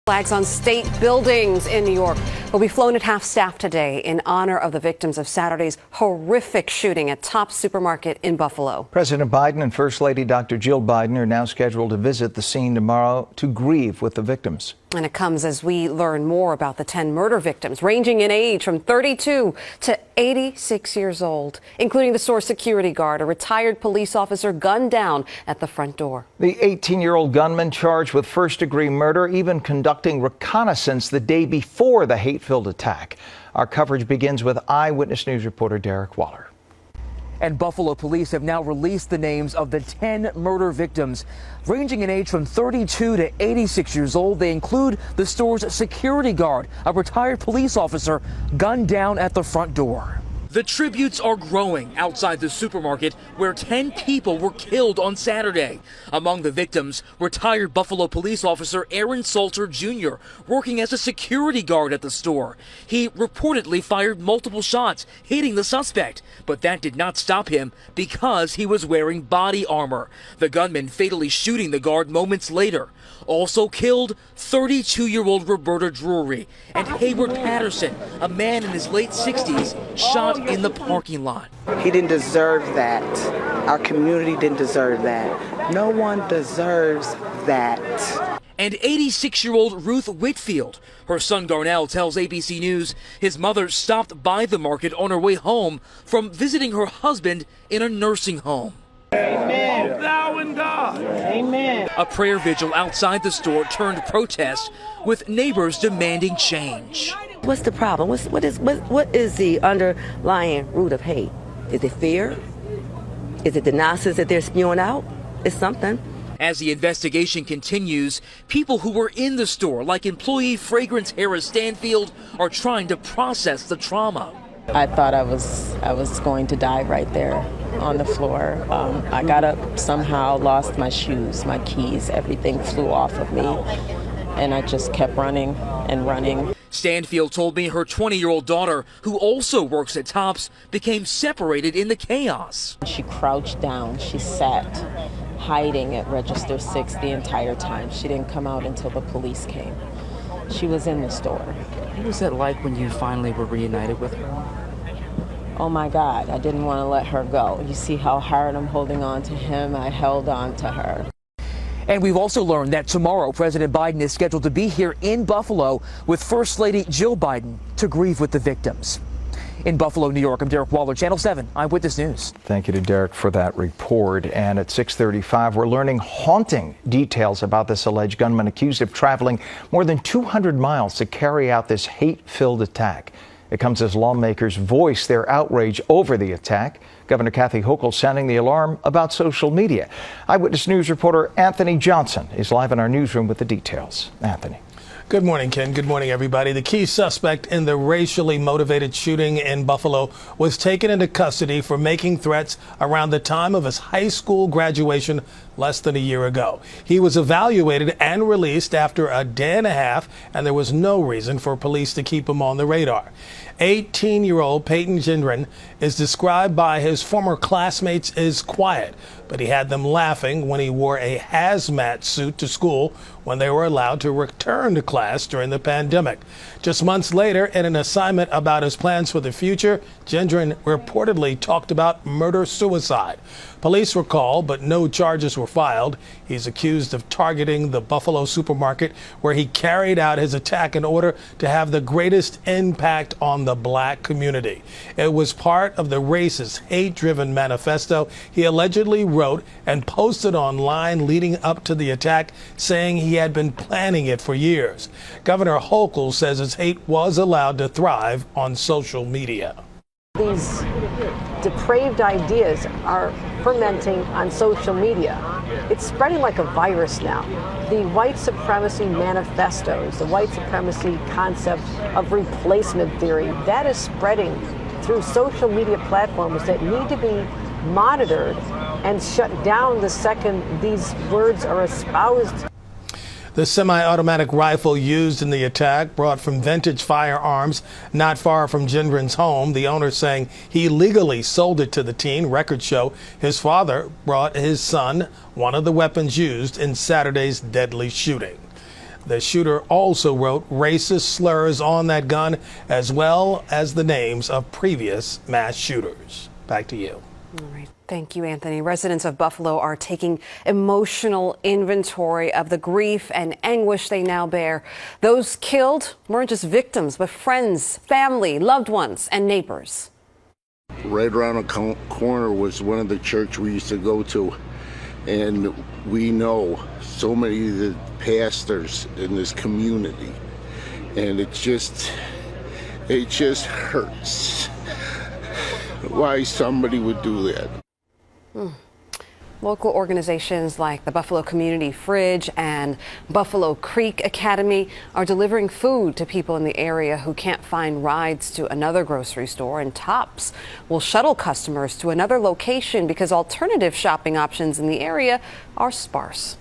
Flags on state buildings in New York will be flown at half-staff today in honor of the victims of Saturday's horrific shooting at Tops Supermarket in Buffalo. President Biden and First Lady Dr. Jill Biden are now scheduled to visit the scene tomorrow to grieve with the victims. And it comes as we learn more about the 10 murder victims, ranging in age from 32 to 86 years old, including the store's security guard, a retired police officer gunned down at the front door. The 18-year-old gunman charged with first-degree murder, even conducting reconnaissance the day before the hate-filled attack. Our coverage begins with Eyewitness News reporter Derek Waller. And Buffalo police have now released the names of the 10 murder victims, ranging in age from 32 to 86 years old. They include the store's security guard, a retired police officer gunned down at the front door. The tributes are growing outside the supermarket where 10 people were killed on Saturday. Among the victims, retired Buffalo police officer Aaron Salter Jr., working as a security guard at the store. He reportedly fired multiple shots, hitting the suspect, but that did not stop him because he was wearing body armor. The gunman fatally shooting the guard moments later. Also killed, 32-year-old Roberta Drury and Hayward Patterson, a man in his late 60s, shot in the parking lot. He didn't deserve that. Our community didn't deserve that. No one deserves that. And 86-year-old Ruth Whitfield. Her son Garnell tells ABC News his mother stopped by the market on her way home from visiting her husband in a nursing home. Amen. Thou and God. Amen. A prayer vigil outside the store turned protest, with neighbors demanding change. What's the problem? What is the underlying root of hate? Is it fear? Is it the nonsense that they're spewing out? It's something. As the investigation continues, people who were in the store, like employee Fragrance Harris Stanfield, are trying to process the trauma. I thought I was going to die right there on the floor. I got up somehow, lost my shoes, my keys, everything flew off of me, and I just kept running and running. Stanfield told me her 20-year-old daughter, who also works at Tops, became separated in the chaos. She crouched down, she sat hiding at register 6 the entire time. She didn't come out until the police came. She was in the store. What was that like when you finally were reunited with her? Oh my God, I didn't want to let her go. You see how hard I'm holding on to him? I held on to her. And we've also learned that tomorrow President Biden is scheduled to be here in Buffalo with First Lady Jill Biden to grieve with the victims. In Buffalo, New York, I'm Derek Waller, Channel 7 Eyewitness News. Thank you to Derek for that report. And at 6:35, we're learning haunting details about this alleged gunman accused of traveling more than 200 miles to carry out this hate-filled attack. It comes as lawmakers voice their outrage over the attack. Governor Kathy Hochul sounding the alarm about social media. Eyewitness News reporter Anthony Johnson is live in our newsroom with the details. Anthony. Good morning, Ken. Good morning, everybody. The key suspect in the racially motivated shooting in Buffalo was taken into custody for making threats around the time of his high school graduation less than a year ago. He was evaluated and released after a day and a half, and there was no reason for police to keep him on the radar. 18-year-old Peyton Gendron is described by his former classmates as quiet, but he had them laughing when he wore a hazmat suit to school when they were allowed to return to class during the pandemic. Just months later, in an assignment about his plans for the future, Gendron reportedly talked about murder-suicide. Police were called, but no charges were filed. He's accused of targeting the Buffalo supermarket where he carried out his attack in order to have the greatest impact on the black community. It was part of the racist, hate-driven manifesto he allegedly wrote and posted online leading up to the attack, saying he had been planning it for years. Governor Hochul says his hate was allowed to thrive on social media. These depraved ideas are fermenting on social media. It's spreading like a virus now. The white supremacy manifestos, the white supremacy concept of replacement theory, that is spreading through social media platforms that need to be monitored and shut down the second these words are espoused. The semi-automatic rifle used in the attack brought from Vintage Firearms not far from Gendron's home. The owner saying he legally sold it to the teen. Records show his father brought his son one of the weapons used in Saturday's deadly shooting. The shooter also wrote racist slurs on that gun, as well as the names of previous mass shooters. Back to you. All right. Thank you, Anthony. Residents of Buffalo are taking emotional inventory of the grief and anguish they now bear. Those killed weren't just victims, but friends, family, loved ones, and neighbors. Right around the corner was one of the church we used to go to, and we know so many of the pastors in this community, and it just hurts why somebody would do that. Local organizations like the Buffalo Community Fridge and Buffalo Creek Academy are delivering food to people in the area who can't find rides to another grocery store, and Tops will shuttle customers to another location because alternative shopping options in the area are sparse.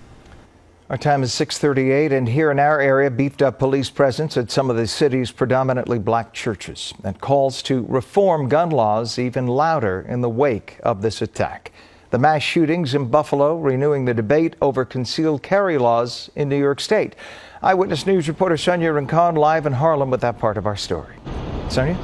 Our time is 6:38, and here in our area, beefed up police presence at some of the city's predominantly black churches, and calls to reform gun laws even louder in the wake of this attack. The mass shootings in Buffalo renewing the debate over concealed carry laws in New York State. Eyewitness News reporter Sonia Rincon live in Harlem with that part of our story. Sonia?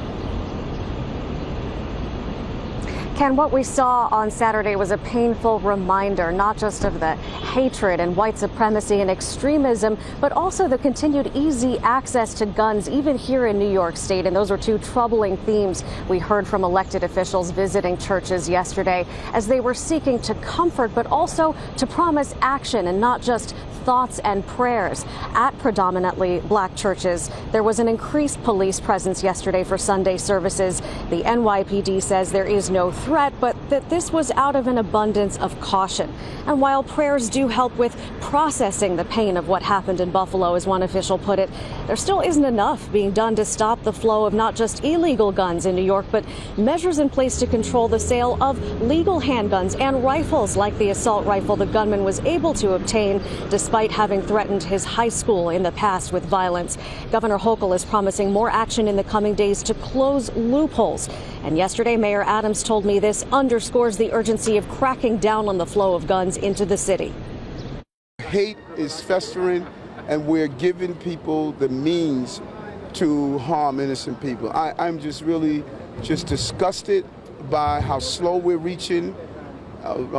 Ken, what we saw on Saturday was a painful reminder, not just of the hatred and white supremacy and extremism, but also the continued easy access to guns, even here in New York State. And those were two troubling themes we heard from elected officials visiting churches yesterday as they were seeking to comfort, but also to promise action and not just thoughts and prayers. At predominantly black churches, there was an increased police presence yesterday for Sunday services. The NYPD says there is no threat, but that this was out of an abundance of caution. And while prayers do help with processing the pain of what happened in Buffalo, as one official put it, there still isn't enough being done to stop the flow of not just illegal guns in New York, but measures in place to control the sale of legal handguns and rifles like the assault rifle the gunman was able to obtain despite having threatened his high school in the past with violence. Governor Hochul is promising more action in the coming days to close loopholes. And yesterday, Mayor Adams told me this underscores the urgency of cracking down on the flow of guns into the city. Hate is festering, and we're giving people the means to harm innocent people. I'm just really disgusted by how slow we're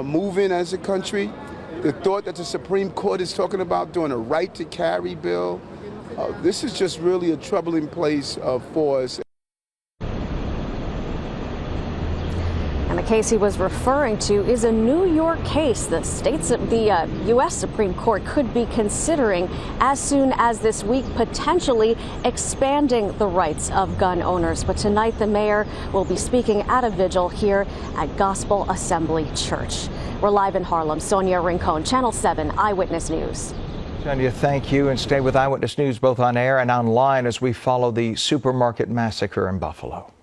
moving as a country. The thought that the Supreme Court is talking about doing a right to carry bill, this is just really a troubling place for us. And the case he was referring to is a New York case the U.S. Supreme Court could be considering as soon as this week, potentially expanding the rights of gun owners. But tonight, the mayor will be speaking at a vigil here at Gospel Assembly Church. We're live in Harlem. Sonia Rincon, Channel 7 Eyewitness News. Sonia, thank you, and stay with Eyewitness News both on air and online as we follow the supermarket massacre in Buffalo.